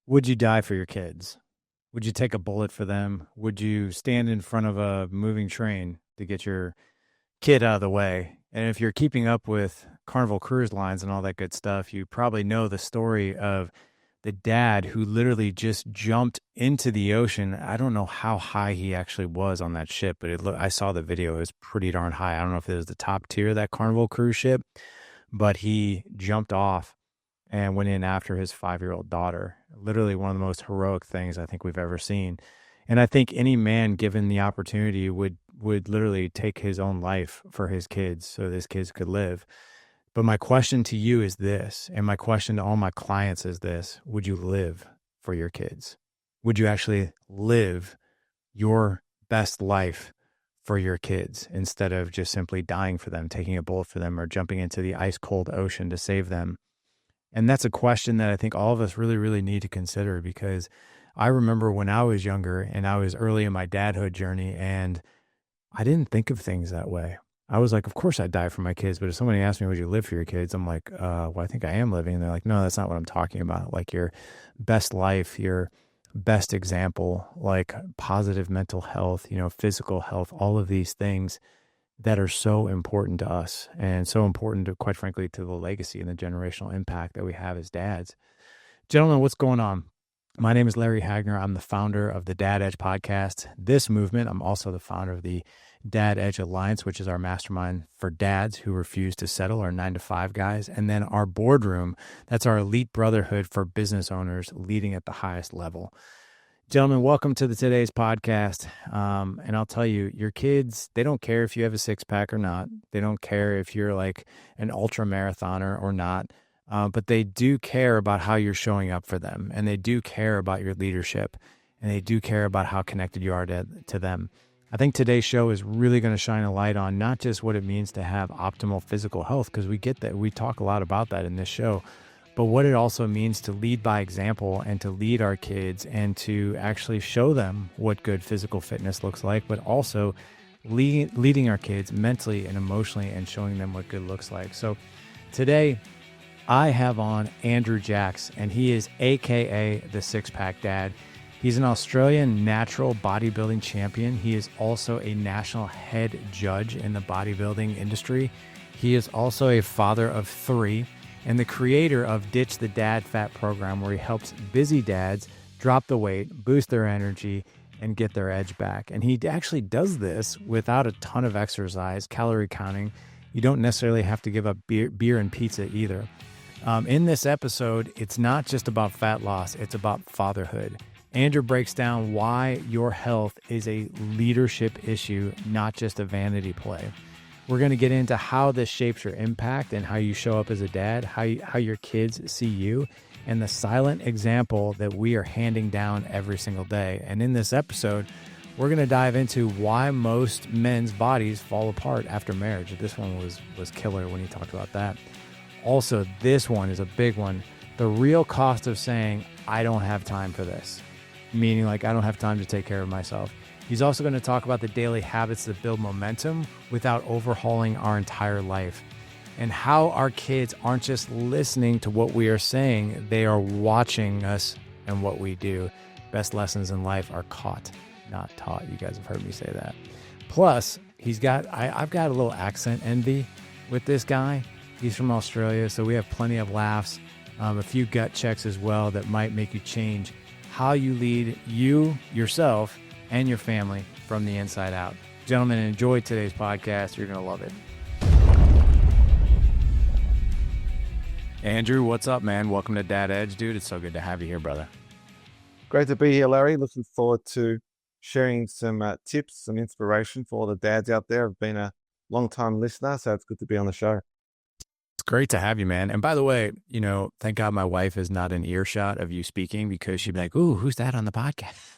Would you die for your kids? Would you take a bullet for them? Would you stand in front of a moving train to get your kid out of the way? And if you're keeping up with Carnival Cruise Lines and all that good stuff, you probably know the story of the dad who literally just jumped into the ocean. I don't know how high he actually was on that ship, but I saw the video. It was pretty darn high. I don't know if it was the top tier of that Carnival cruise ship, but he jumped off and went in after his 5-year-old daughter. Literally one of the most heroic things I think we've ever seen. And I think any man given the opportunity would literally take his own life for his kids so his kids could live. But my question to you is this, and my question to all my clients is this: would you live for your kids? Would you actually live your best life for your kids instead of just simply dying for them, taking a bullet for them, or jumping into the ice cold ocean to save them? And that's a question that I think all of us really, really need to consider, because I remember when I was younger and I was early in my dadhood journey, and I didn't think of things that way. I was like, of course I'd die for my kids. But if somebody asked me, would you live for your kids? I'm like, well, I think I am living. And they're like, no, that's not what I'm talking about. Like your best life, your best example, like positive mental health, physical health, all of these things that are so important to us and so important to, quite frankly, to the legacy and the generational impact that we have as dads. Gentlemen, what's going on? My name is Larry Hagner. I'm the founder of the Dad Edge podcast, this movement. I'm also the founder of the Dad Edge Alliance, which is our mastermind for dads who refuse to settle, our 9-to-5 guys. And then our boardroom, that's our elite brotherhood for business owners leading at the highest level. Gentlemen, welcome to today's podcast. And I'll tell you, your kids, they don't care if you have a six-pack or not. They don't care if you're like an ultra marathoner or not. But they do care about how you're showing up for them. And they do care about your leadership. And they do care about how connected you are to them. I think today's show is really going to shine a light on not just what it means to have optimal physical health, because we get that. We talk a lot about that in this show. But what it also means to lead by example and to lead our kids and to actually show them what good physical fitness looks like, but also leading our kids mentally and emotionally and showing them what good looks like. So today I have on Andrew Jax, and he is AKA the Six Pack Dad. He's an Australian natural bodybuilding champion. He is also a national head judge in the bodybuilding industry. He is also a father of 3 and the creator of Ditch the Dad Fat program, where he helps busy dads drop the weight, boost their energy, and get their edge back. And he actually does this without a ton of exercise, calorie counting. You don't necessarily have to give up beer and pizza either. In this episode, it's not just about fat loss, it's about fatherhood. Andrew breaks down why your health is a leadership issue, not just a vanity play. We're going to get into how this shapes your impact and how you show up as a dad, how your kids see you, and the silent example that we are handing down every single day. And in this episode, we're going to dive into why most men's bodies fall apart after marriage. This one was killer when he talked about that. Also, this one is a big one. The real cost of saying, I don't have time for this, meaning like I don't have time to take care of myself. He's also going to talk about the daily habits that build momentum without overhauling our entire life, and how our kids aren't just listening to what we are saying, they are watching us and what we do. Best lessons in life are caught, not taught. You guys have heard me say that. Plus, I've got a little accent envy with this guy. He's from Australia, so we have plenty of laughs, a few gut checks as well that might make you change how you lead yourself, and your family from the inside out. Gentlemen, enjoy today's podcast. You're going to love it. Andrew, what's up, man? Welcome to Dad Edge, dude. It's so good to have you here, brother. Great to be here, Larry. Looking forward to sharing some tips, some inspiration for all the dads out there. I've been a long-time listener, so it's good to be on the show. It's great to have you, man. And by the way, thank God my wife is not in earshot of you speaking, because she'd be like, ooh, who's that on the podcast?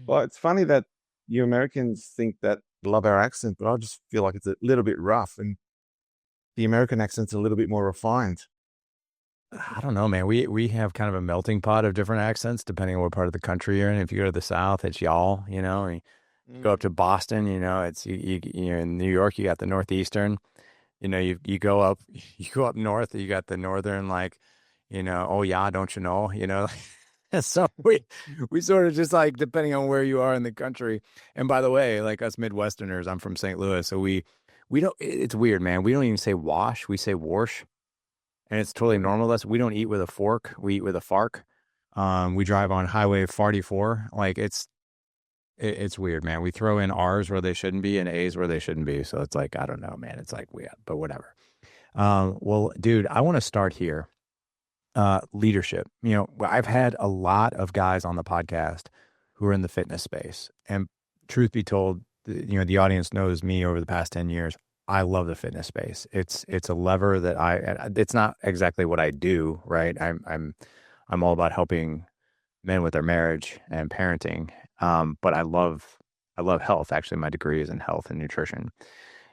Well, it's funny that you Americans think that love our accent, but I just feel like it's a little bit rough, and the American accent's a little bit more refined. I don't know, man. We have kind of a melting pot of different accents depending on what part of the country you're in. If you go to the South, it's y'all, and you go up to Boston, it's you're in New York, you got the Northeastern. You go up north, you got the northern, like, Oh yeah, don't you know, So we sort of just like depending on where you are in the country. And by the way, like us Midwesterners, I'm from St. Louis, so we don't. It's weird, man. We don't even say wash, we say wash, and it's totally normal to us. We don't eat with a fork, we eat with a fork. We drive on Highway 44. Like it's weird, man. We throw in R's where they shouldn't be and A's where they shouldn't be. So it's like I don't know, man. It's like but whatever. Well, dude, I want to start here. Leadership. I've had a lot of guys on the podcast who are in the fitness space. And truth be told, the audience knows me over the past 10 years. I love the fitness space. It's a lever that it's not exactly what I do, right? I'm all about helping men with their marriage and parenting. But I love health. Actually, my degree is in health and nutrition.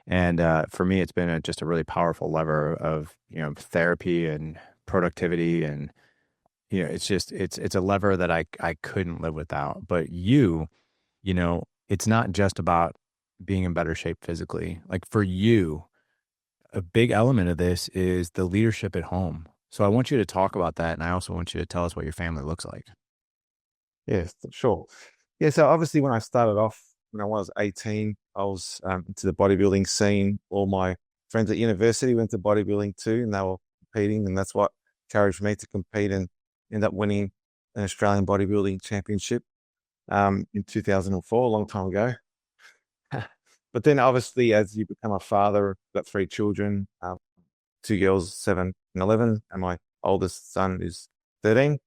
And for me, it's been just a really powerful lever of, therapy and productivity. And, it's a lever that I couldn't live without. But it's not just about being in better shape physically. Like for you, a big element of this is the leadership at home. So I want you to talk about that. And I also want you to tell us what your family looks like. Yes, sure. Yeah, so obviously when I started off, when I was 18, I was into the bodybuilding scene. All my friends at university went to bodybuilding too, and they were competing, and that's what encouraged me to compete and end up winning an Australian bodybuilding championship in 2004, a long time ago. But then obviously as you become a father, got three children, two girls, 7 and 11, and my oldest son is 13.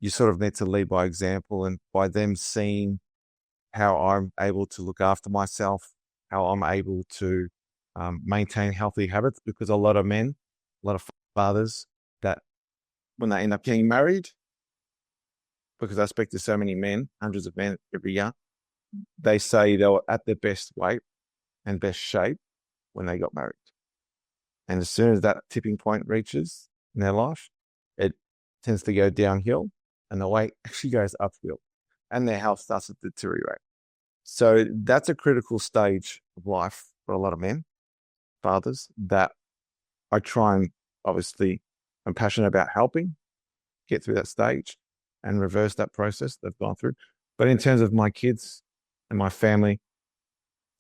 You sort of need to lead by example, and by them seeing how I'm able to look after myself, how I'm able to maintain healthy habits, because a lot of men, a lot of fathers, that when they end up getting married, because I speak to so many men, hundreds of men every year, they say they were at their best weight and best shape when they got married. And as soon as that tipping point reaches in their life, it tends to go downhill and the weight actually goes uphill and their health starts to deteriorate. So that's a critical stage of life for a lot of men, fathers, that I try and obviously I'm passionate about helping get through that stage and reverse that process they've gone through. But in terms of my kids and my family,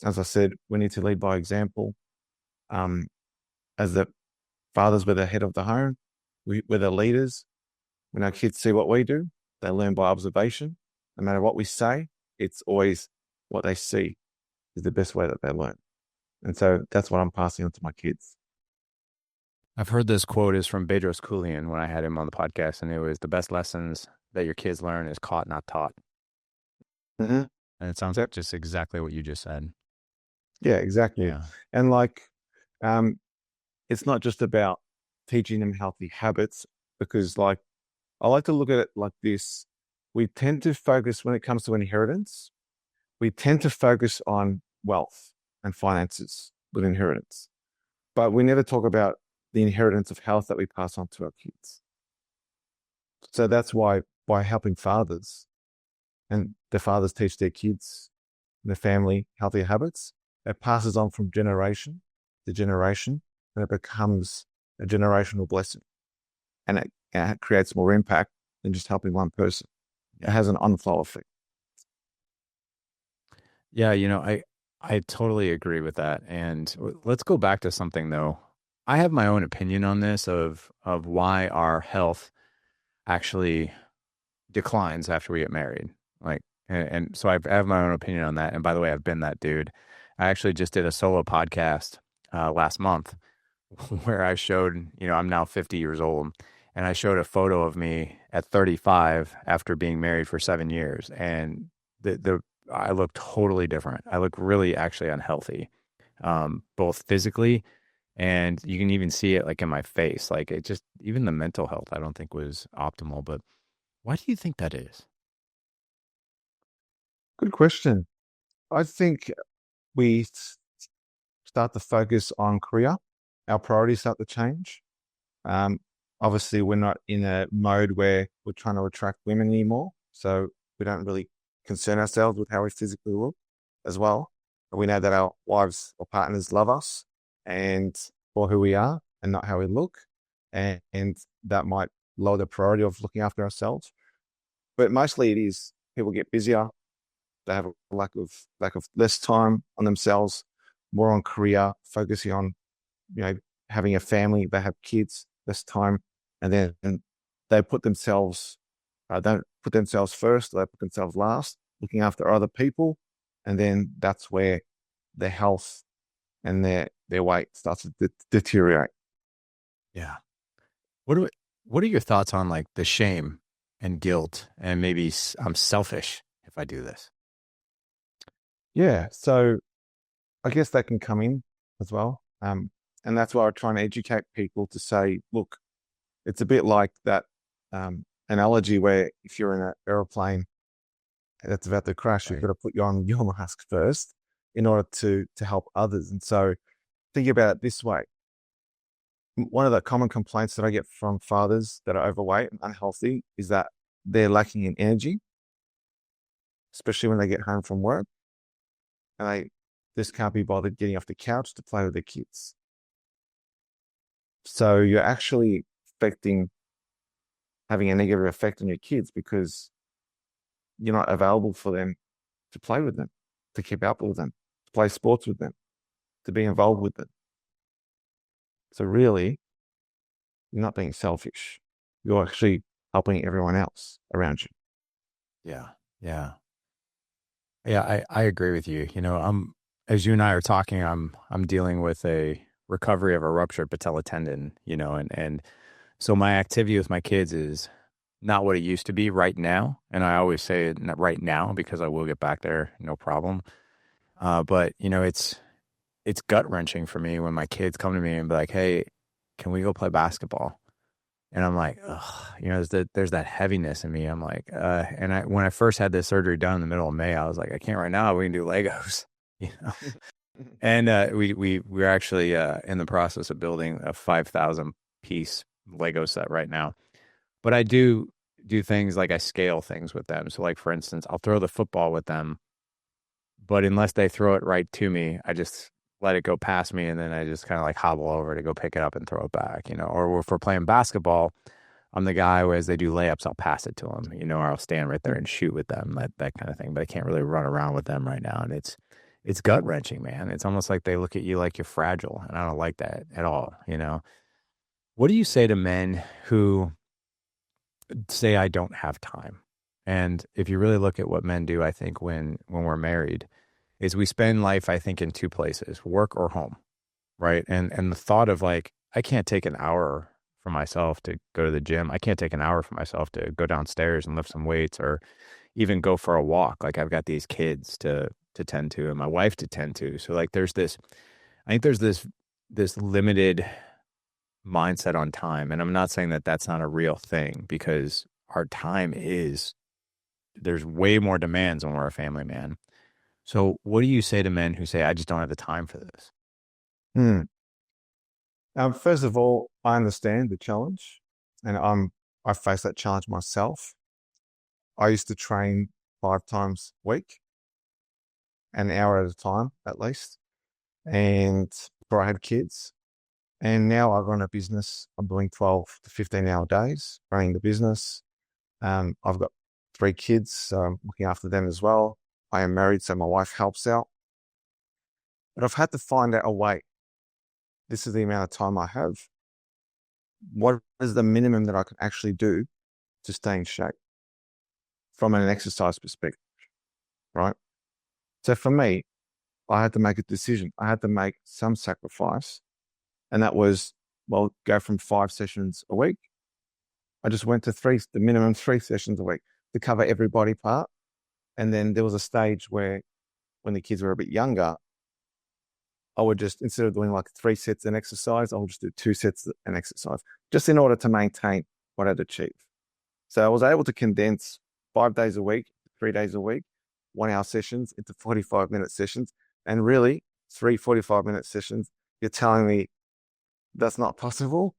as I said, we need to lead by example. As the fathers, we're the head of the home, we're the leaders. When our kids see what we do, they learn by observation. No matter what we say, it's always what they see is the best way that they learn. And so that's what I'm passing on to my kids. I've heard this quote is from Bedros Keuilian when I had him on the podcast, and it was the best lessons that your kids learn is caught, not taught. Mm-hmm. And it sounds like just exactly what you just said. Yeah, exactly. Yeah. And it's not just about teaching them healthy habits, because I like to look at it like this. We tend to focus when it comes to inheritance, we tend to focus on wealth and finances with inheritance, but we never talk about the inheritance of health that we pass on to our kids. So that's why by helping fathers and the fathers teach their kids, their family, healthy habits, it passes on from generation to generation, and it becomes a generational blessing. And it creates more impact than just helping one person. It has an on-flow effect. Yeah, I totally agree with that. And let's go back to something though. I have my own opinion on this of why our health actually declines after we get married. Like, and so I have my own opinion on that. And by the way, I've been that dude. I actually just did a solo podcast last month where I showed, I'm now 50 years old, and I showed a photo of me at 35 after being married for 7 years, and the I look totally different. I look really actually unhealthy, both physically, and you can even see it like in my face. Like it just even the mental health I don't think was optimal. But why do you think that is? Good question. I think we start to focus on career. Our priorities start to change. Um, Obviously, we're not in a mode where we're trying to attract women anymore. So we don't really concern ourselves with how we physically look as well. We know that our wives or partners love us and for who we are and not how we look. and that might lower the priority of looking after ourselves. But mostly it is people get busier. They have a lack of less time on themselves, more on career, focusing on, you know, having a family. They have kids, less time, and then they put themselves don't put themselves first. They put themselves last, looking after other people, and then that's where their health and their weight starts to deteriorate. Yeah. What are your thoughts on like the shame and guilt and maybe I'm selfish if I do this? Yeah, so I guess that can come in as well. And that's why I'm trying to educate people to say, look, it's a bit like that analogy where if you're in an aeroplane that's about to crash, you've Right. got to put on your mask first in order to help others. And so think about it this way. One of the common complaints that I get from fathers that are overweight and unhealthy is that they're lacking in energy, especially when they get home from work and they just can't be bothered getting off the couch to play with their kids. So you're actually having a negative effect on your kids because you're not available for them to play with them, to keep up with them, to play sports with them, to be involved with them. So really, you're not being selfish. You're actually helping everyone else around you. Yeah. Yeah. Yeah, I agree with you. You know, as you and I are talking, I'm dealing with a recovery of a ruptured patella tendon, you know, and so my activity with my kids is not what it used to be right now. And I always say it right now because I will get back there, no problem. But you know, it's gut wrenching for me when my kids come to me and be like, "Hey, can we go play basketball?" And I'm like, ugh, you know, there's that heaviness in me. I'm like, and when I first had this surgery done in the middle of May, I was like, I can't right now. We can do Legos, you know. And we're actually in the process of building a 5,000 piece Lego set right now. But I do things like I scale things with them. So like for instance, I'll throw the football with them, but unless they throw it right to me, I just let it go past me and then I just kind of like hobble over to go pick it up and throw it back, you know. Or if we're playing basketball, I'm the guy who as they do layups, I'll pass it to them, you know, or I'll stand right there and shoot with them, that kind of thing. But I can't really run around with them right now. And it's gut wrenching, man. It's almost like they look at you like you're fragile. And I don't like that at all, you know. What do you say to men who say I don't have time? And if you really look at what men do, I think when we're married, is we spend life, I think, in two places, work or home, right? And the thought of like, I can't take an hour for myself to go to the gym. I can't take an hour for myself to go downstairs and lift some weights or even go for a walk. Like I've got these kids to tend to and my wife to tend to. So like I think there's this limited mindset on time. And I'm not saying that that's not a real thing because our time is there's way more demands when we're a family man. So what do you say to men who say, I just don't have the time for this? Hmm. First of all, I understand the challenge, and I face that challenge myself. I used to train 5 times a week, an hour at a time at least, and before I had kids. And now I run a business. I'm doing 12 to 15-hour days running the business. I've got 3 kids, so I'm looking after them as well. I am married, so my wife helps out. But I've had to find out a way. This is the amount of time I have. What is the minimum that I can actually do to stay in shape from an exercise perspective, right? So for me, I had to make a decision. I had to make some sacrifice. And that was, well, go from 5 sessions a week. I just went to the minimum 3 sessions a week to cover every body part. And then there was a stage where when the kids were a bit younger, I would just, instead of doing like 3 sets and exercise, I would just do 2 sets and exercise just in order to maintain what I'd achieved. So I was able to condense 5 days a week, 3 days a week, 1 hour sessions into 45-minute sessions. And really, 3 45-minute sessions, you're telling me that's not possible.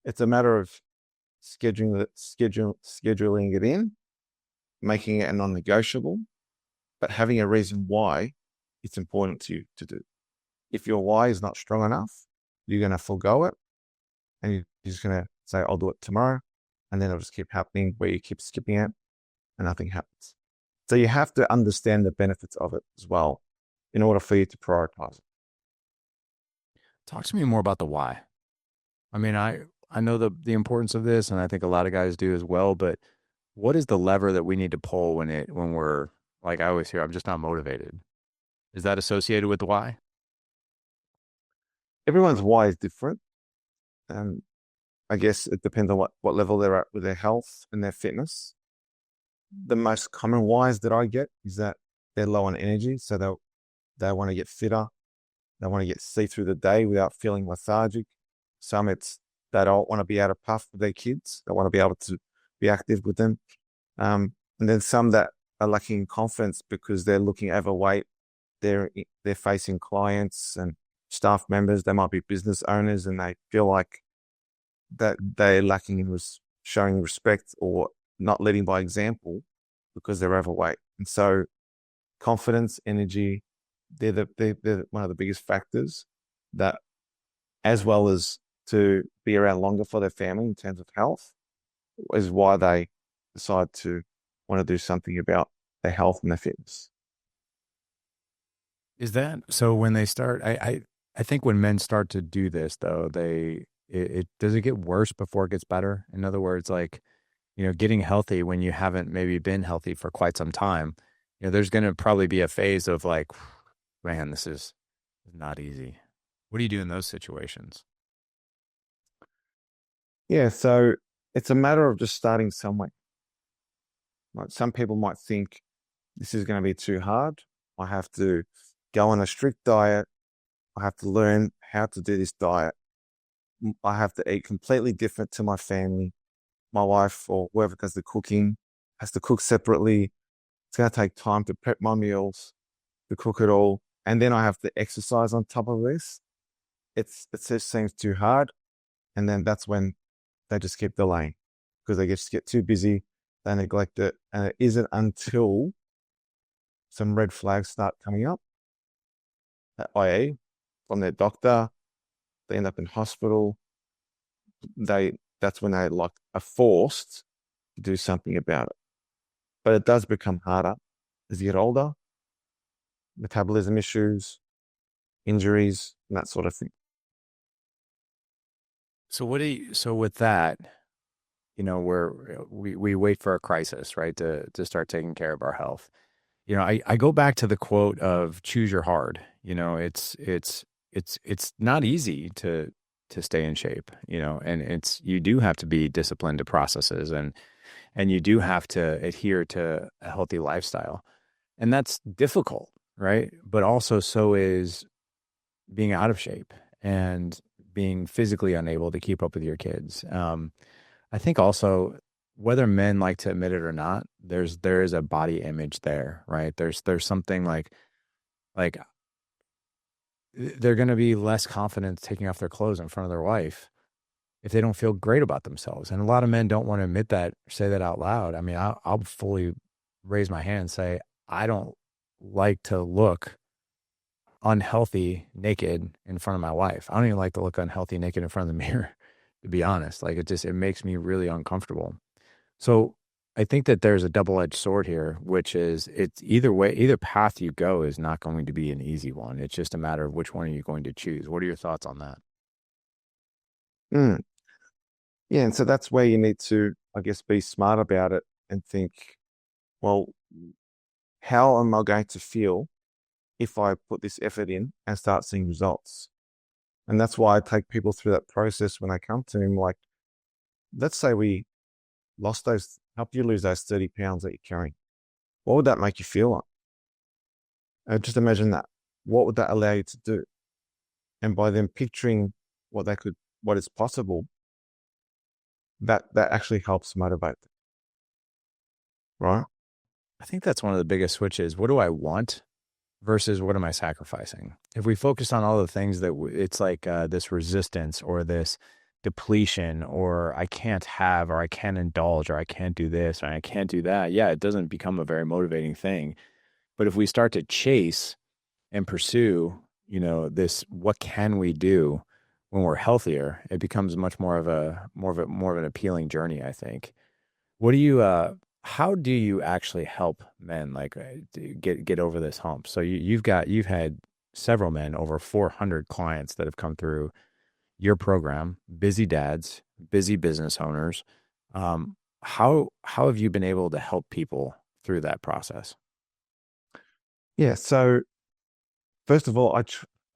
It's a matter of scheduling it in, making it a non-negotiable, but having a reason why it's important to you to do. If your why is not strong enough, you're going to forego it. and you're just going to say, I'll do it tomorrow. And then it'll just keep happening where you keep skipping it and nothing happens. So you have to understand the benefits of it as well in order for you to prioritize it. Talk to me more about the why. I mean, I know the importance of this, and I think a lot of guys do as well. But what is the lever that we need to pull when we're like I always hear, I'm just not motivated. Is that associated with the why? Everyone's why is different. And I guess it depends on what level they're at with their health and their fitness. The most common whys that I get is that they're low on energy. So they want to get fitter. They want to see through the day without feeling lethargic. Some it's they don't want to be out of puff with their kids. They want to be able to be active with them. And then some that are lacking in confidence because they're looking overweight. They're facing clients and staff members. They might be business owners, and they feel like that they're lacking in showing respect or not leading by example because they're overweight. And so confidence, energy, they're one of the biggest factors that, as well as to be around longer for their family in terms of health, is why they decide to want to do something about their health and their fitness. Is that so? When they start, I think when men start to do this, though, it does it get worse before it gets better? In other words, like, getting healthy when you haven't maybe been healthy for quite some time, there's going to probably be a phase of like, man, this is not easy. What do you do in those situations? Yeah, so it's a matter of just starting somewhere. Like some people might think this is going to be too hard. I have to go on a strict diet. I have to learn how to do this diet. I have to eat completely different to my family. My wife or whoever does the cooking has to cook separately. It's going to take time to prep my meals, to cook it all. And then I have to exercise on top of this. It just seems too hard. And then that's when they just keep delaying because they just get too busy. They neglect it. And it isn't until some red flags start coming up, i.e., from their doctor, they end up in hospital. That's when they like are forced to do something about it. But it does become harder as you get older, metabolism issues, injuries, and that sort of thing. So so with that, where we wait for a crisis, right, to start taking care of our health. I go back to the quote of choose your hard. It's not easy to stay in shape, and you do have to be disciplined to processes and you do have to adhere to a healthy lifestyle. And that's difficult, right? But also so is being out of shape and being physically unable to keep up with your kids. I think also whether men like to admit it or not, there is a body image there, right? There's something like they're going to be less confident taking off their clothes in front of their wife if they don't feel great about themselves. And a lot of men don't want to admit that, say that out loud. I mean, I'll fully raise my hand and say, I don't like to look unhealthy naked in front of my wife. I don't even like to look unhealthy naked in front of the mirror, to be honest. Like it makes me really uncomfortable. So I think that there's a double-edged sword here, which is it's either way, either path you go is not going to be an easy one. It's just a matter of which one are you going to choose. What are your thoughts on that? Mm. Yeah, and so that's where you need to, I guess, be smart about it and think, well, how am I going to feel if I put this effort in and start seeing results? And that's why I take people through that process when they come to me. Like, let's say we help you lose those 30 pounds that you're carrying. What would that make you feel like? Just imagine that. What would that allow you to do? And by them picturing what is possible, that actually helps motivate them, right? I think that's one of the biggest switches. What do I want versus what am I sacrificing? If we focus on all the things that it's like this resistance or this depletion or I can't have or I can't indulge or I can't do this or I can't do that. Yeah, it doesn't become a very motivating thing. But if we start to chase and pursue, this, what can we do? when we're healthier, it becomes much more of an appealing journey, I think. What do you how do you actually help men like to get over this hump? So you've had several men, over 400 clients that have come through your program, busy dads, busy business owners. How have you been able to help people through that process? Yeah. So first of all,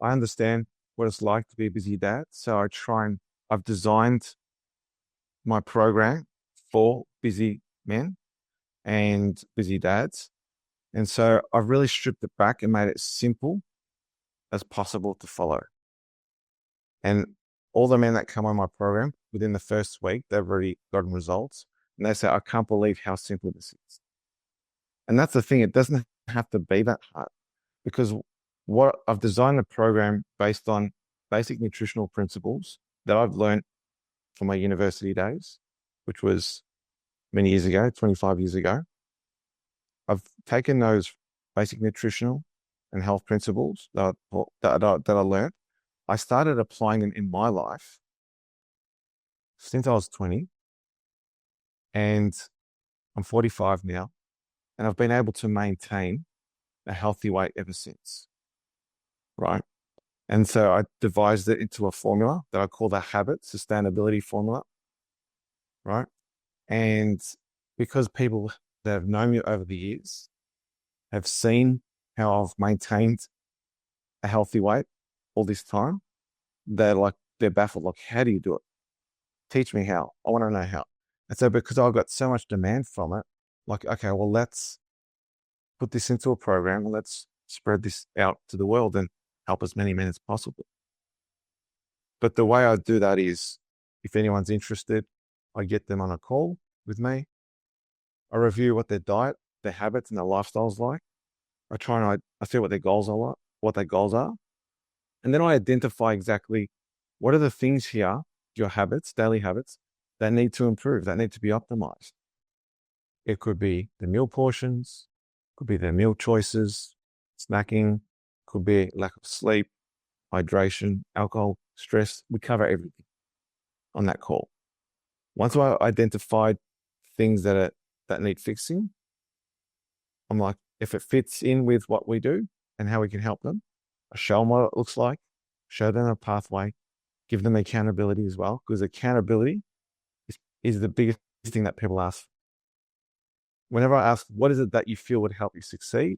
I understand what it's like to be a busy dad. So I've designed my program for busy men and busy dads. And so I've really stripped it back and made it simple as possible to follow. And all the men that come on my program within the first week, they've already gotten results. And they say, I can't believe how simple this is. And that's the thing, it doesn't have to be that hard because what I've designed the program based on basic nutritional principles that I've learned from my university days, which was many years ago, 25 years ago. I've taken those basic nutritional and health principles that I learned. I started applying them in my life since I was 20, and I'm 45 now, and I've been able to maintain a healthy weight ever since. Right. And so I devised it into a formula that I call the habit sustainability formula. Right. And because people that have known me over the years have seen how I've maintained a healthy weight all this time, they're baffled. Like, how do you do it? Teach me how. I want to know how. And so because I got so much demand from it, like, okay, well, let's put this into a program and let's spread this out to the world and help as many men as possible. But the way I do that is if anyone's interested, I get them on a call with me. I review what their diet, their habits, and their lifestyles like. I see what their goals are like, what their goals are. And then I identify exactly what are the things here, your habits, daily habits, that need to improve, that need to be optimized. It could be the meal portions, could be their meal choices, snacking, could be lack of sleep, hydration, alcohol, stress. We cover everything on that call. Once I identified things that need fixing, I'm like, if it fits in with what we do and how we can help them, I show them what it looks like, show them a pathway, give them accountability as well, because accountability is the biggest thing that people ask. Whenever I ask, what is it that you feel would help you succeed?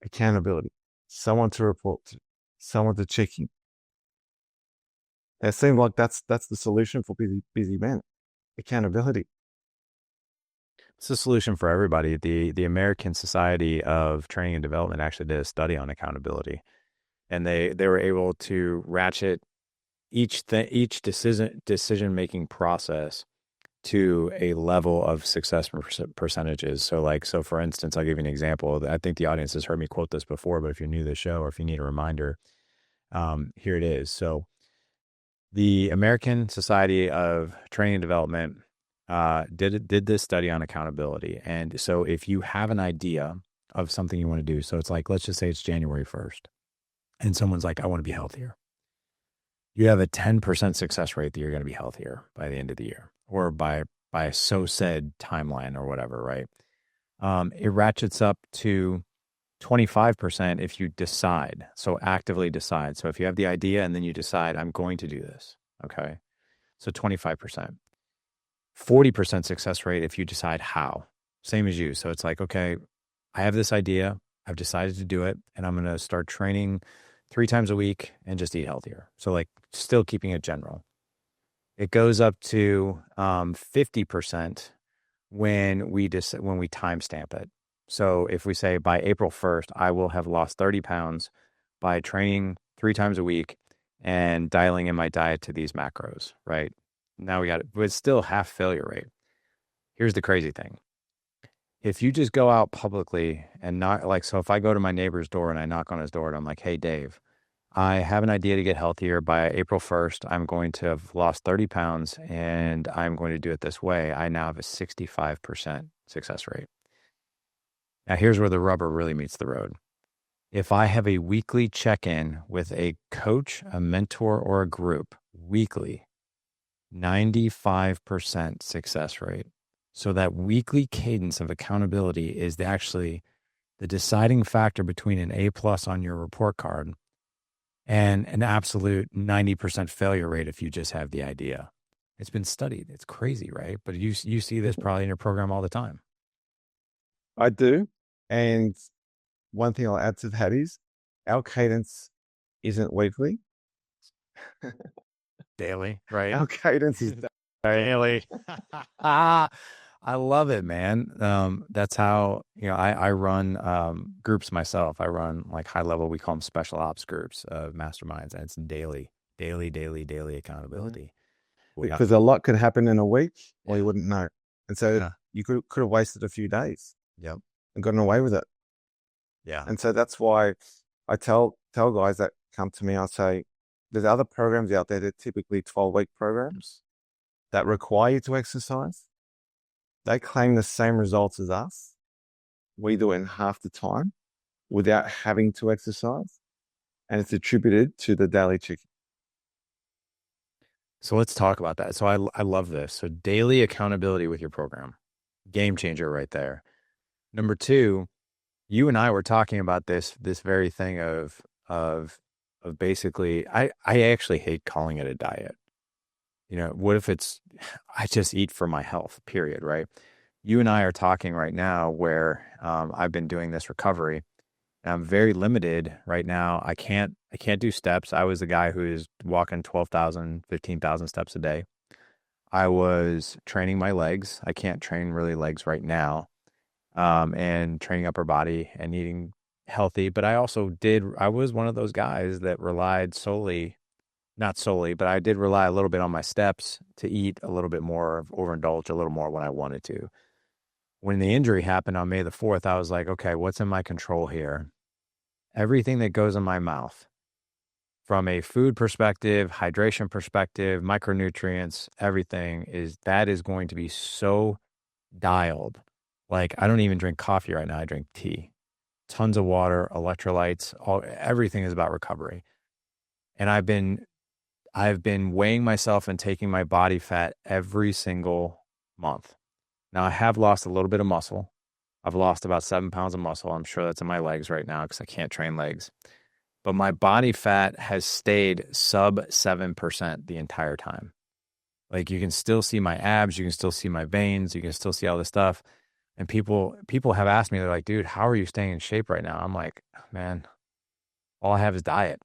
Accountability, someone to report to, someone to check in. And it seems like that's the solution for busy men. Accountability. It's a solution for everybody. The American Society of Training and Development actually did a study on accountability, and they were able to ratchet each decision making process to a level of success percentages. So for instance, I'll give you an example. I think the audience has heard me quote this before, but if you're new to the show or if you need a reminder, here it is. So the American Society of Training and Development did this study on accountability. And so if you have an idea of something you want to do, so it's like, let's just say it's January 1st and someone's like, I want to be healthier. You have a 10% success rate that you're going to be healthier by the end of the year or by a so said timeline or whatever, right? It ratchets up to 25% if you decide. So actively decide. So if you have the idea and then you decide, I'm going to do this. Okay. So 25%. 40% success rate if you decide how. Same as you. So it's like, okay, I have this idea. I've decided to do it and I'm going to start training 3 times a week and just eat healthier. So like still keeping it general. It goes up to 50% when we timestamp it. So if we say by April 1st, I will have lost 30 pounds by training 3 times a week and dialing in my diet to these macros, right? Now we got it, but it's still half failure rate. Here's the crazy thing. If you just go out publicly and not like, so if I go to my neighbor's door and I knock on his door and I'm like, hey, Dave, I have an idea to get healthier. By April 1st, I'm going to have lost 30 pounds and I'm going to do it this way. I now have a 65% success rate. Now, here's where the rubber really meets the road. If I have a weekly check-in with a coach, a mentor, or a group weekly, 95% success rate. So that weekly cadence of accountability is actually the deciding factor between an A plus on your report card and an absolute 90% failure rate if you just have the idea. It's been studied. It's crazy, right? But you see this probably in your program all the time. I do. And one thing I'll add to that is our cadence isn't weekly. Daily, right? Our cadence is Daily. I love it, man. That's how, I run groups myself. I run like high level, we call them special ops groups of masterminds, and it's daily accountability. Yeah. because a lot could happen in a week or Yeah. you wouldn't know. And so Yeah. you could have wasted a few days Yep. and gotten away with it. Yeah. And so that's why I tell guys that come to me, I say, there's other programs out there that typically 12-week programs that require you to exercise. They claim the same results as us. We do it in half the time without having to exercise. And it's attributed to the daily chicken. So let's talk about that. So I love this. So daily accountability with your program, game changer right there. Number two, you and I were talking about this very thing of basically, I actually hate calling it a diet. What if I just eat for my health, period, right? You and I are talking right now where I've been doing this recovery. And I'm very limited right now. I can't do steps. I was the guy who is walking 12,000, 15,000 steps a day. I was training my legs. I can't train really legs right now. And training upper body and eating healthy. But I was one of those guys that relied not solely, but I did rely a little bit on my steps to eat a little bit more, overindulge a little more when I wanted to. When the injury happened on May the 4th, I was like, okay, what's in my control here? Everything that goes in my mouth from a food perspective, hydration perspective, micronutrients, everything is going to be so dialed. Like I don't even drink coffee right now. I drink tea, tons of water, electrolytes, everything is about recovery. And I've been weighing myself and taking my body fat every single month. Now I have lost a little bit of muscle. I've lost about 7 pounds of muscle. I'm sure that's in my legs right now because I can't train legs. But my body fat has stayed sub 7% the entire time. Like you can still see my abs, you can still see my veins, you can still see all this stuff. And people have asked me, they're like, dude, how are you staying in shape right now? I'm like, man, all I have is diet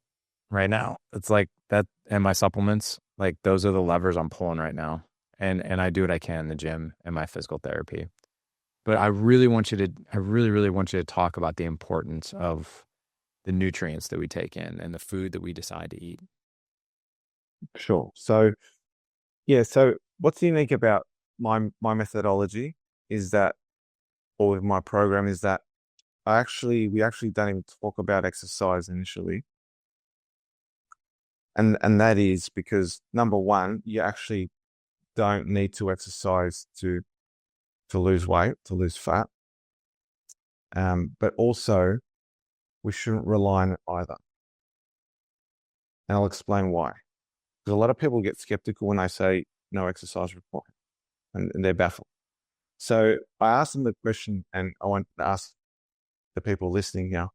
right now. It's like that, and my supplements, like those are the levers I'm pulling right now. And I do what I can in the gym and my physical therapy. But I really really want you to talk about the importance of the nutrients that we take in and the food that we decide to eat. Sure. So, yeah. So what's unique about my methodology is that, or with my program, is that we actually don't even talk about exercise initially. And that is because number one, you actually don't need to exercise to lose weight, to lose fat. But also we shouldn't rely on it either. And I'll explain why. Because a lot of people get skeptical when I say no exercise required, and they're baffled. So I asked them the question, and I want to ask the people listening now,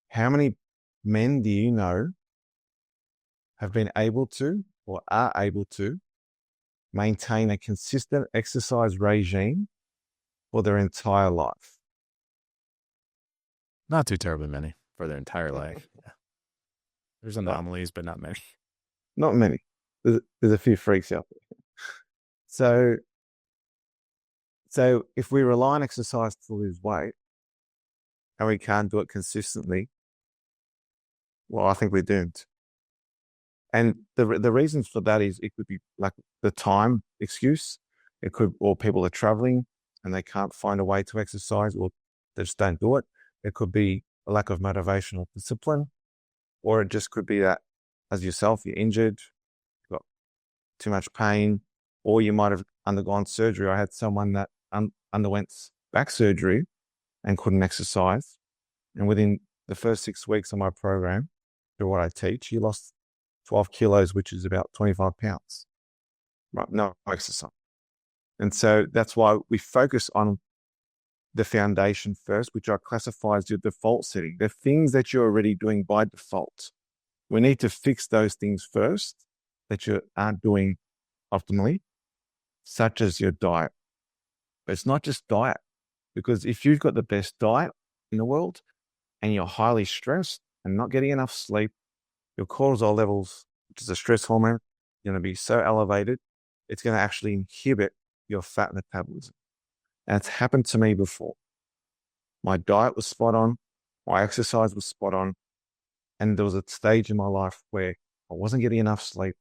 how many men do you know have been able to or are able to maintain a consistent exercise regime for their entire life? Not too terribly many for their entire life. Yeah. There's anomalies, but not many. Not many. There's a few freaks out there. So if we rely on exercise to lose weight and we can't do it consistently, well, I think we're doomed. And the reasons for that is it could be like the time excuse. It could, or people are traveling and they can't find a way to exercise, or they just don't do it. It could be a lack of motivation or discipline, or it just could be that as yourself, you're injured, you've got too much pain, or you might have undergone surgery. I had someone that underwent back surgery and couldn't exercise. And within the first 6 weeks of my program, through what I teach, he lost 12 kilos, which is about 25 pounds, right? No exercise. And so that's why we focus on the foundation first, which I classify as your default setting, the things that you're already doing by default. We need to fix those things first that you aren't doing optimally, such as your diet. But it's not just diet, because if you've got the best diet in the world and you're highly stressed and not getting enough sleep, your cortisol levels, which is a stress hormone, are going to be so elevated, it's going to actually inhibit your fat metabolism. And it's happened to me before. My diet was spot on, my exercise was spot on, and there was a stage in my life where I wasn't getting enough sleep,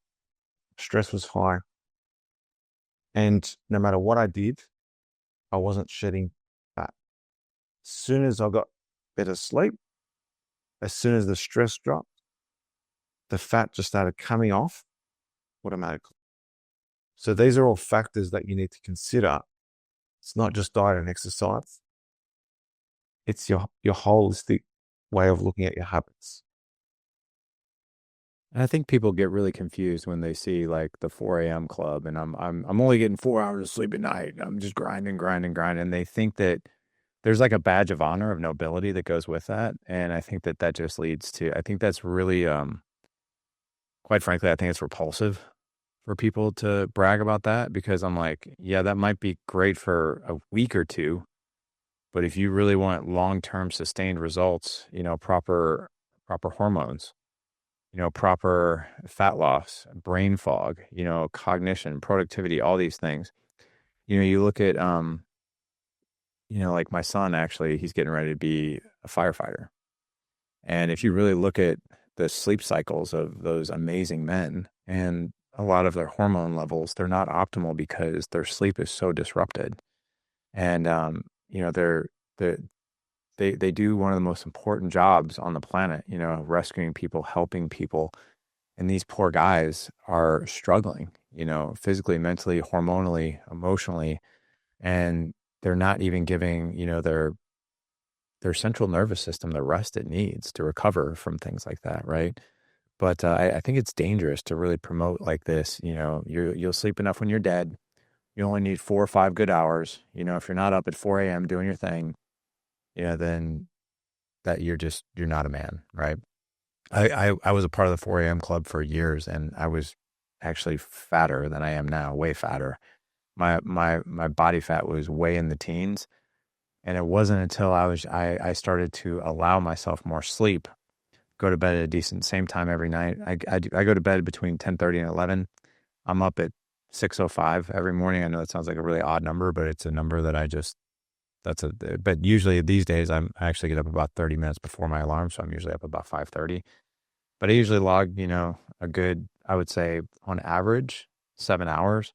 stress was high, and no matter what I did, I wasn't shedding fat. As soon as I got better sleep, as soon as the stress dropped, the fat just started coming off automatically. So these are all factors that you need to consider. It's not just diet and exercise. It's your holistic way of looking at your habits. And I think people get really confused when they see like the 4 a.m. club, and I'm only getting 4 hours of sleep at night. I'm just grinding, grinding, grinding. And they think that there's like a badge of honor of nobility that goes with that. And I think that just leads to, I think that's really, quite frankly, I think it's repulsive for people to brag about that, because I'm like, yeah, that might be great for a week or two, but if you really want long-term sustained results, proper hormones, proper fat loss, brain fog, cognition, productivity, all these things. You look at, like my son, actually, he's getting ready to be a firefighter. And if you really look at the sleep cycles of those amazing men and a lot of their hormone levels, they're not optimal because their sleep is so disrupted. And, they're, they do one of the most important jobs on the planet, rescuing people, helping people. And these poor guys are struggling, physically, mentally, hormonally, emotionally, and they're not even giving, their central nervous system the rest it needs to recover from things like that, right? But I think it's dangerous to really promote like this. You'll sleep enough when you're dead. You only need 4 or 5 good hours. If you're not up at 4 a.m. doing your thing, then that you're not a man, right? I was a part of the 4 a.m. club for years, and I was actually fatter than I am now, way fatter. My body fat was way in the teens, and it wasn't until I started to allow myself more sleep, go to bed at a decent same time every night. I go to bed between 10:30 and 11. I'm up at 6:05 every morning. I know that sounds like a really odd number, but it's a number that but usually these days I actually get up about 30 minutes before my alarm. So I'm usually up about 5:30, but I usually log, a good, I would say on average, 7 hours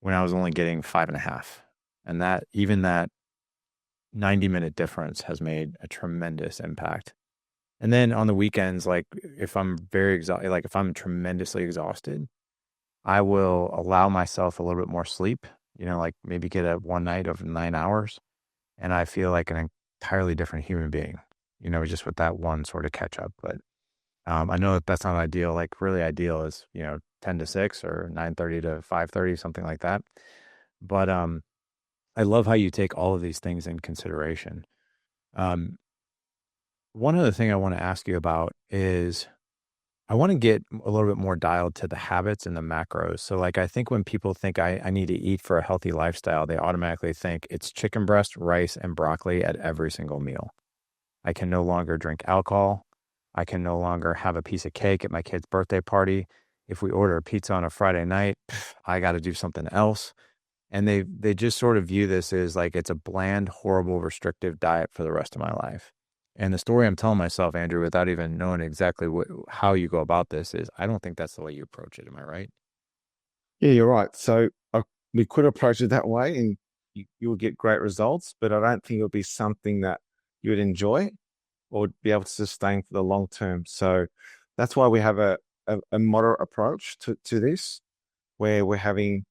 when I was only getting 5.5. And that 90-minute difference has made a tremendous impact. And then on the weekends, like if I'm very exhausted, like if I'm tremendously exhausted, I will allow myself a little bit more sleep, like maybe get a one night of 9 hours. And I feel like an entirely different human being, just with that one sort of catch up. But I know that that's not ideal. Like really ideal is, 10 to 6 or 9:30 to 5:30, something like that. But I love how you take all of these things in consideration. Um, One other thing I want to ask you about is I want to get a little bit more dialed to the habits and the macros. So like, I think when people think I need to eat for a healthy lifestyle, they automatically think it's chicken breast, rice, and broccoli at every single meal. I can no longer drink alcohol. I can no longer have a piece of cake at my kid's birthday party. If we order a pizza on a Friday night, I got to do something else. And they just sort of view this as like it's a bland, horrible, restrictive diet for the rest of my life. And the story I'm telling myself, Andrew, without even knowing exactly how you go about this, is I don't think that's the way you approach it. Am I right? Yeah, you're right. So we could approach it that way and you will get great results, but I don't think it'll be something that you would enjoy or would be able to sustain for the long term. So that's why we have a moderate approach to this, where we're having,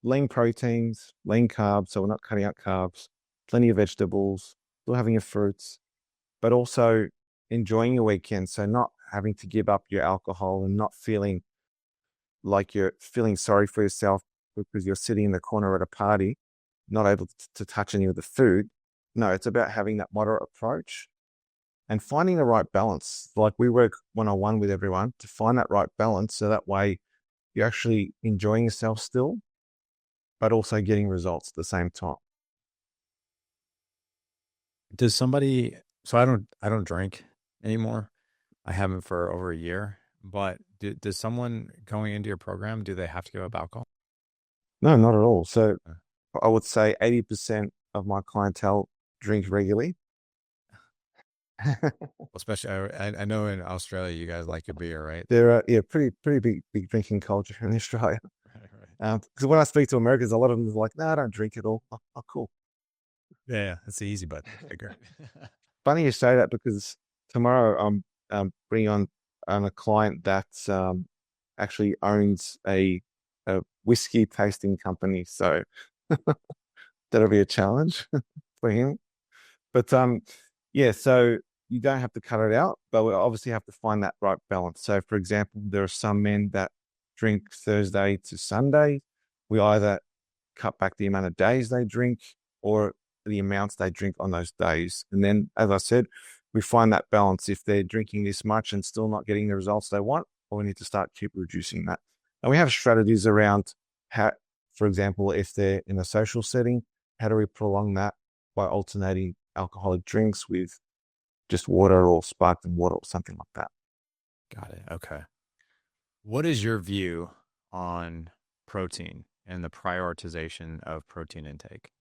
lean proteins, lean carbs. So we're not cutting out carbs, plenty of vegetables, still having your fruits, but also enjoying your weekend. So not having to give up your alcohol and not feeling like you're feeling sorry for yourself because you're sitting in the corner at a party, not able to touch any of the food. No, it's about having that moderate approach and finding the right balance. Like we work one on one with everyone to find that right balance. So that way you're actually enjoying yourself still, but also getting results at the same time. Does somebody, so I don't drink anymore. I haven't for over a year, but does someone going into your program, do they have to give up alcohol? No, not at all. So Uh, I would say 80% of my clientele drink regularly. Especially, I know in Australia, you guys like your beer, right? They're yeah, pretty big drinking culture in Australia. Right, right. Because when I speak to Americans, a lot of them are like, "No, I don't drink at all." Oh, cool. Yeah, yeah, that's the easy button. I figure. Funny you say that because tomorrow I'm bringing on a client that actually owns a whiskey tasting company, so that'll be a challenge for him. But yeah, so you don't have to cut it out, but we obviously have to find that right balance. So, for example, there are some men that drink Thursday to Sunday. We either cut back the amount of days they drink or the amounts they drink on those days. And then, as I said, we find that balance. If they're drinking this much and still not getting the results they want, well, we need to start keep reducing that. And we have strategies around how, for example, if they're in a social setting, how do we prolong that by alternating alcoholic drinks with just water or sparkling water or something like that. Got it. Okay. What is your view on protein and the prioritization of protein intake?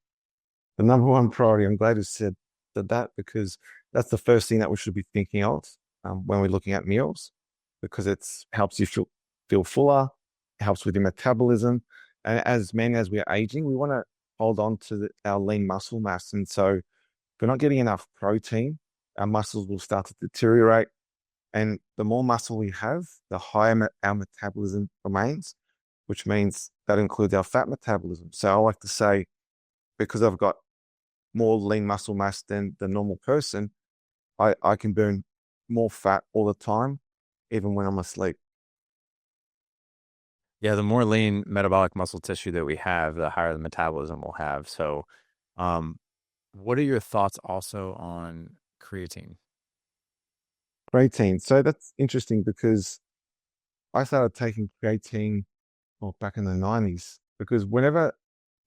The number one priority, I'm glad you said that because that's the first thing that we should be thinking of when we're looking at meals because it helps you feel fuller, it helps with your metabolism. And as men, as we're aging, we want to hold on to our lean muscle mass. And so if we're not getting enough protein, our muscles will start to deteriorate. And the more muscle we have, the higher our metabolism remains, which means that includes our fat metabolism. So I like to say, because I've got more lean muscle mass than the normal person, I can burn more fat all the time, even when I'm asleep. Yeah, the more lean metabolic muscle tissue that we have, the higher the metabolism we'll have. So, um, what are your thoughts also on creatine? Creatine. So that's interesting because I started taking creatine well, back in the 90s because whenever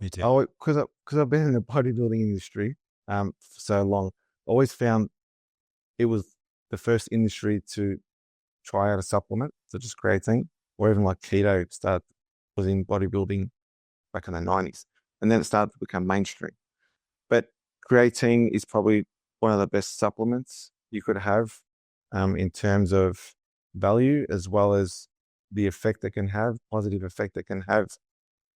Me too. oh, because I've been in the bodybuilding industry for so long, I always found it was the first industry to try out a supplement such as creatine, or even like keto was in bodybuilding back in the 90s. And then it started to become mainstream. But creatine is probably one of the best supplements you could have in terms of value, as well as the effect it can have, positive effect it can have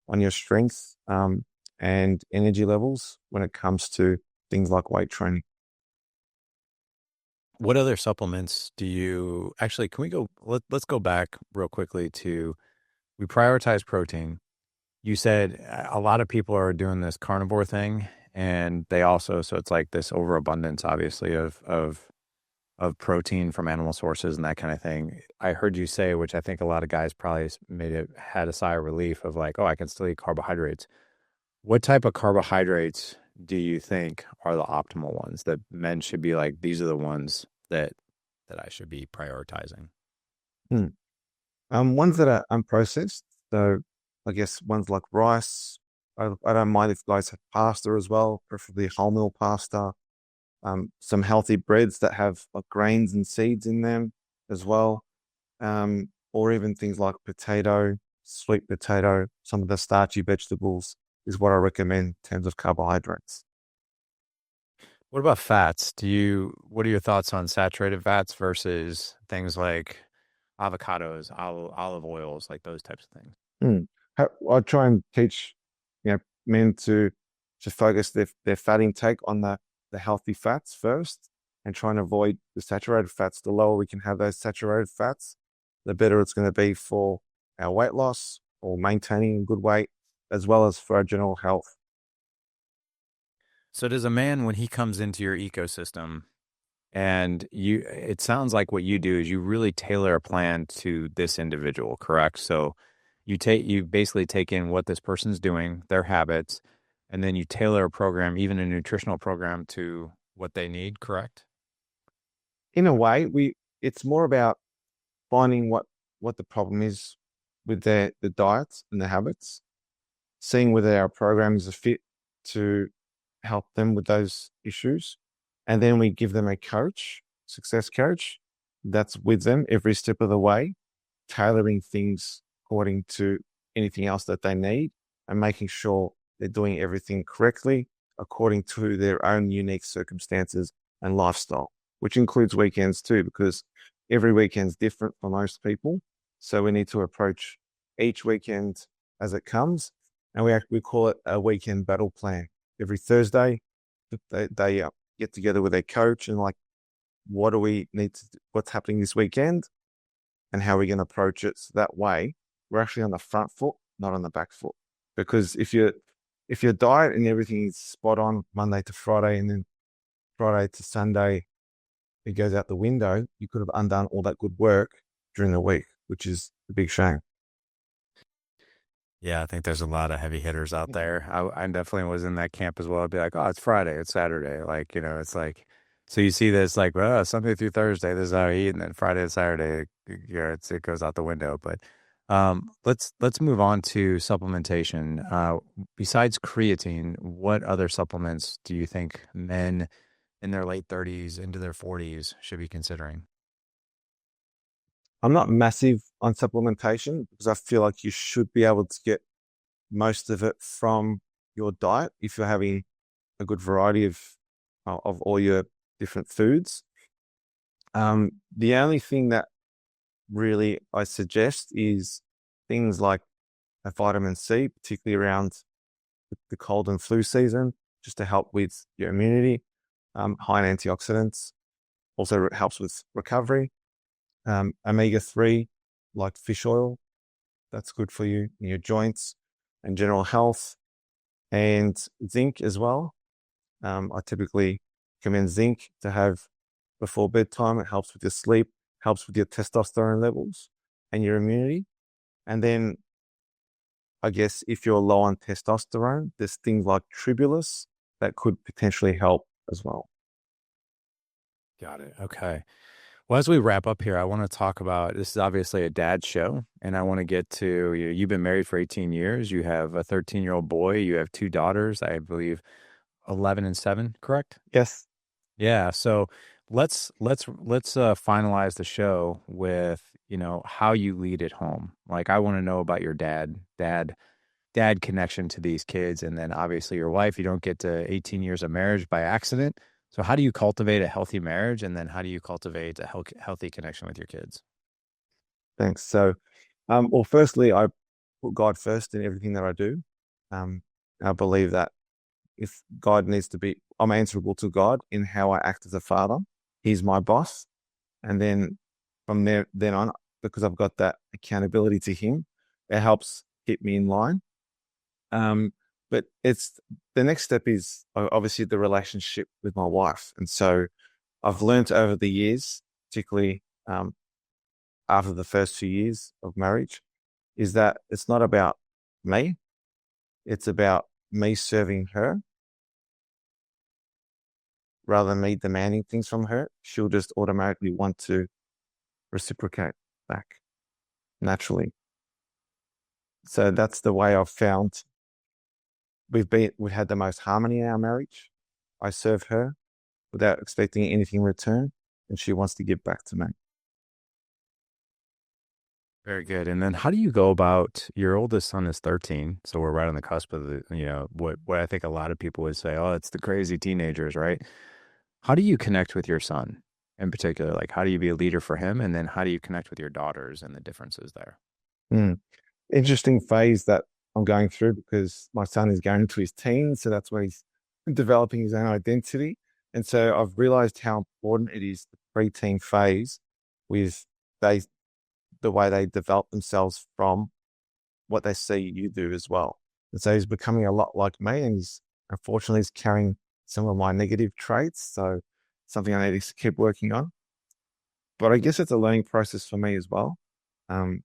on your strength and energy levels when it comes to things like weight training. What other supplements do you actually? Can we go? Let's go back real quickly to we prioritize protein. You said a lot of people are doing this carnivore thing, and they also so it's like this overabundance, obviously, of protein from animal sources and that kind of thing. I heard you say, which I think a lot of guys probably had a sigh of relief of like, oh, I can still eat carbohydrates. What type of carbohydrates do you think are the optimal ones that men should be like, these are the ones that I should be prioritizing? Hmm. Ones that are unprocessed. So I guess ones like rice. I don't mind if guys have pasta as well, preferably wholemeal pasta. Some healthy breads that have like grains and seeds in them as well. Or even things like potato, sweet potato, some of the starchy vegetables is what I recommend in terms of carbohydrates. What about fats? What are your thoughts on saturated fats versus things like avocados, olive oils, like those types of things? Mm. I try and teach, men to focus their fat intake on the healthy fats first and try and avoid the saturated fats. The lower we can have those saturated fats, the better it's going to be for our weight loss or maintaining a good weight, as well as for our general health. So does a man when he comes into your ecosystem, And it sounds like what you do is you really tailor a plan to this individual, correct? So you basically take in what this person's doing, their habits, and then you tailor a program, even a nutritional program, to what they need, correct? In a way, it's more about finding what the problem is with the diets and the habits, seeing whether our program is a fit to help them with those issues. And then we give them a coach, success coach, that's with them every step of the way, tailoring things according to anything else that they need and making sure they're doing everything correctly according to their own unique circumstances and lifestyle, which includes weekends too, because every weekend's different for most people. So we need to approach each weekend as it comes. And we call it a weekend battle plan. Every Thursday, they get together with their coach and like, what do we need to do? What's happening this weekend and how are we going to approach it? So that way we're actually on the front foot, not on the back foot. Because if your diet and everything is spot on Monday to Friday and then Friday to Sunday, it goes out the window, you could have undone all that good work during the week, which is a big shame. Yeah, I think there's a lot of heavy hitters out there. I definitely was in that camp as well. I'd be like, oh, it's Friday, it's Saturday. Like, it's like, so you see this like, well, Sunday through Thursday, this is how I eat. And then Friday to Saturday, it goes out the window. But let's move on to supplementation. Besides creatine, what other supplements do you think men in their late 30s into their 40s should be considering? I'm not massive on supplementation because I feel like you should be able to get most of it from your diet if you're having a good variety of all your different foods. The only thing that really I suggest is things like a vitamin C, particularly around the cold and flu season, just to help with your immunity. High in antioxidants also helps with recovery. Omega-3, like fish oil, that's good for you and your joints and general health. And zinc as well. I typically recommend zinc to have before bedtime. It helps with your sleep, helps with your testosterone levels and your immunity. And then I guess if you're low on testosterone, there's things like tribulus that could potentially help as well. Got it. Okay. Well, as we wrap up here, I want to talk about this is obviously a dad show, and I want to get to you've been married for 18 years. You have a 13-year-old boy. You have two daughters, I believe 11 and 7, correct? Yes. Yeah. So let's finalize the show with, how you lead at home. Like I want to know about your dad connection to these kids. And then obviously your wife, you don't get to 18 years of marriage by accident. So how do you cultivate a healthy marriage? And then how do you cultivate a healthy connection with your kids? Thanks. So, well, firstly, I put God first in everything that I do. Um, I believe that if God needs to be, I'm answerable to God in how I act as a father. He's my boss. And then from then on, because I've got that accountability to him, it helps keep me in line. Um, but it's the next step is obviously the relationship with my wife. And so I've learned over the years, particularly after the first 2 years of marriage, is that it's not about me. It's about me serving her rather than me demanding things from her. She'll just automatically want to reciprocate back naturally. So that's the way I've found we've had the most harmony in our marriage. I serve her without expecting anything in return, and she wants to give back to me. Very good. And then how do you go about your oldest son is 13, so we're right on the cusp of what I think a lot of people would say, oh, it's the crazy teenagers, right? How do you connect with your son in particular? Like how do you be a leader for him? And then how do you connect with your daughters and the differences there? Mm. Interesting phase that I'm going through because my son is going into his teens, so that's where he's developing his own identity. And so I've realized how important it is the preteen phase with they the way they develop themselves from what they see you do as well. And so he's becoming a lot like me, and he's unfortunately carrying some of my negative traits. So something I need to keep working on. But I guess it's a learning process for me as well. Um,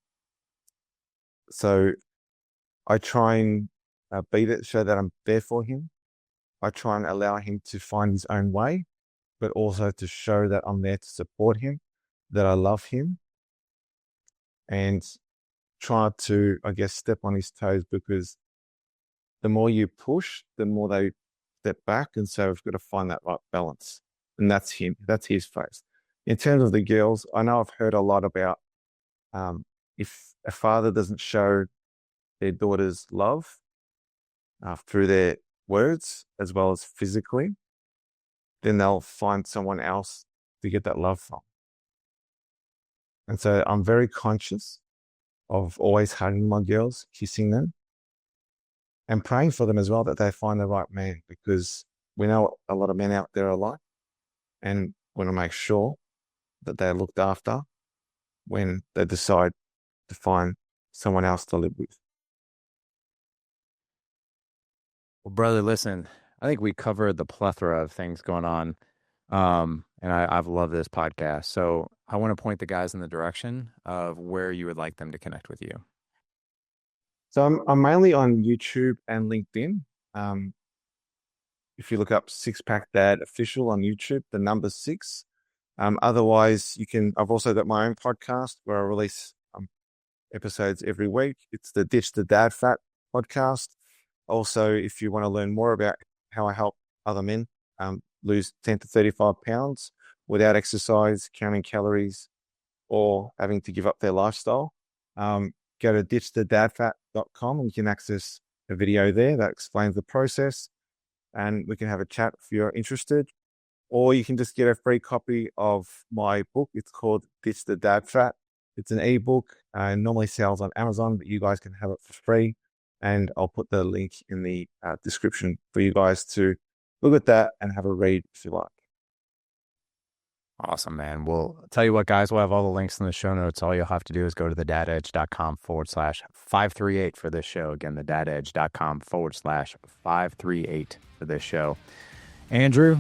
so I try and beat it, show that I'm there for him. I try and allow him to find his own way, but also to show that I'm there to support him, that I love him, and try to, I guess, step on his toes, because the more you push, the more they step back. And so we've got to find that right balance. And that's him. That's his phase. In terms of the girls, I know I've heard a lot about if a father doesn't show their daughter's love through their words as well as physically, then they'll find someone else to get that love from. And so I'm very conscious of always hugging my girls, kissing them, and praying for them as well, that they find the right man, because we know a lot of men out there are alike, and want to make sure that they're looked after when they decide to find someone else to live with. Well, brother, listen, I think we covered the plethora of things going on. And I've loved this podcast. So I want to point the guys in the direction of where you would like them to connect with you. So I'm mainly on YouTube and LinkedIn. If you look up Six Pack Dad Official on YouTube, the number 6. Otherwise, I've also got my own podcast where I release episodes every week. It's the Ditch the Dad Fat podcast. Also, if you want to learn more about how I help other men lose 10 to 35 pounds without exercise, counting calories, or having to give up their lifestyle, go to ditchthedadfat.com and you can access a video there that explains the process, and we can have a chat if you're interested. Or you can just get a free copy of my book. It's called Ditch the Dad Fat. It's an ebook. Normally sells on Amazon, but you guys can have it for free. And I'll put the link in the description for you guys to look at that and have a read if you like. Awesome, man. Well, I'll tell you what, guys, we'll have all the links in the show notes. All you'll have to do is go to thedadedge.com/538 for this show. Again, thedadedge.com/538 for this show. Andrew,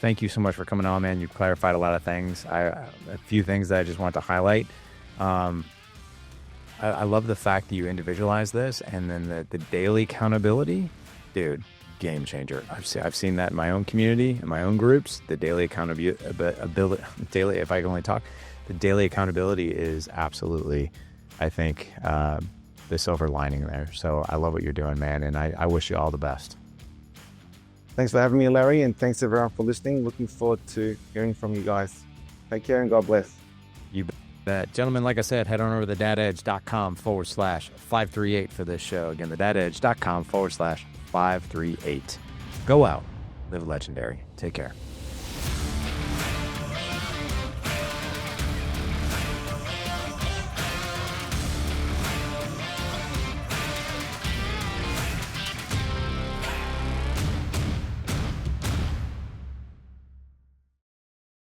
thank you so much for coming on, man. You clarified a lot of things. A few things that I just want to highlight. I love the fact that you individualize this, and then the daily accountability, dude, game changer. I've seen that in my own community, in my own groups. The daily accountability, if I can only talk, the daily accountability is absolutely, I think, the silver lining there. So I love what you're doing, man, and I wish you all the best. Thanks for having me, Larry, and thanks everyone for listening. Looking forward to hearing from you guys. Take care and God bless. You bet. Gentlemen, like I said, head on over to thedadedge.com/538 for this show. Again, thedadedge.com/538. Go out, live legendary. Take care.